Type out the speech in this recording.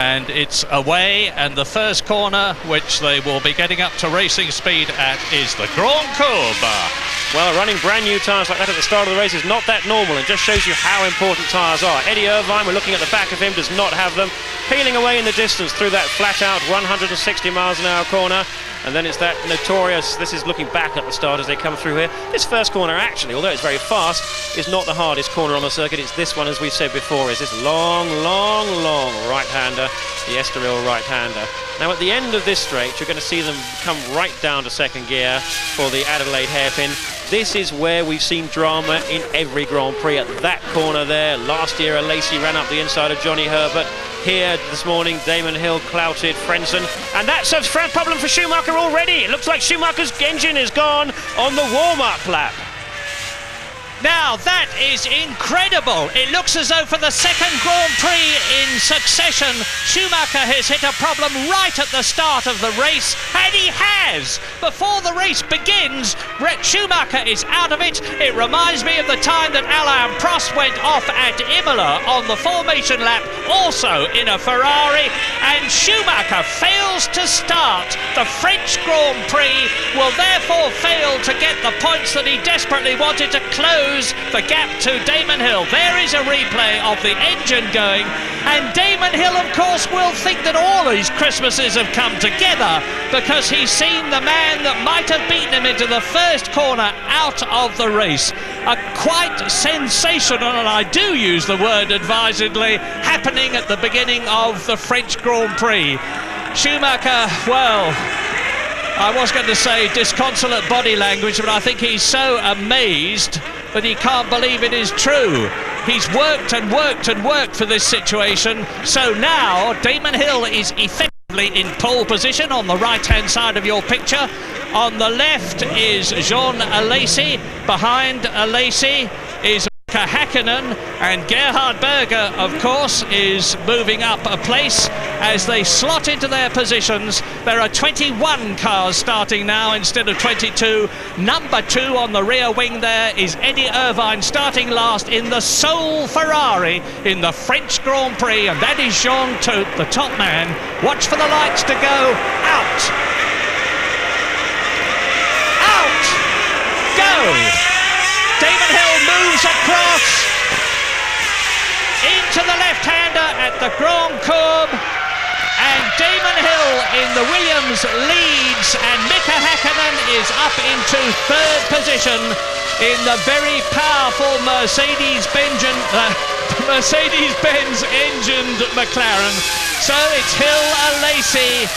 And it's away, and the first corner, which they will be getting up to racing speed at, is the Grand Courbe. Well, running brand new tyres like that at the start of the race is not that normal, and just shows you how important tyres are. Eddie Irvine, we're looking at the back of him, does not have them. Peeling away in the distance through that flat-out 160 miles an hour corner. And then it's that notorious, this is looking back at the start as they come through here. This first corner actually, although it's very fast, is not the hardest corner on the circuit. It's this one, as we've said before, is this long right-hander, the Estoril right-hander. Now at the end of this straight, you're going to see them come right down to second gear for the Adelaide hairpin. This is where we've seen drama in every Grand Prix, at that corner there. Last year, Lacey ran up the inside of Johnny Herbert. Here this morning, Damon Hill clouted Frentzen, and that's a problem for Schumacher already. It looks like Schumacher's engine is gone on the warm-up lap. Now that is incredible. It looks as though for the second Grand Prix in succession, Schumacher has hit a problem right at the start of the race, and he has. Before the race begins, Schumacher is out of it. It reminds me of the time that Alain Prost went off at Imola on the formation lap, also in a Ferrari, and Schumacher fails to start. The French Grand Prix will therefore fail to get the points that he desperately wanted to close the gap to Damon Hill. There is a replay of the engine going, and Damon Hill, of course, will think that all his Christmases have come together because he's seen the man that might have beaten him into the first corner out of the race. A quite sensational, and I do use the word advisedly, happening at the beginning of the French Grand Prix. Schumacher, well, I was going to say disconsolate body language, but I think he's so amazed that he can't believe it is true. He's worked and worked and worked for this situation. So now Damon Hill is effectively in pole position on the right-hand side of your picture. On the left is Jean Alesi. Behind Alesi is Hakkinen, and Gerhard Berger, of course, is moving up a place as they slot into their positions. There are 21 cars starting now instead of 22. Number 2 on the rear wing there is Eddie Irvine, starting last in the sole Ferrari in the French Grand Prix, and that is Jean Todt, the top man. Watch for the lights to go out. Out! Go! Damon Hill moves across into the left-hander at the Grand Courbe, and Damon Hill in the Williams leads, and Mika Hakkinen is up into third position in the very powerful Mercedes-Benz engined McLaren. So it's Hill, Alesi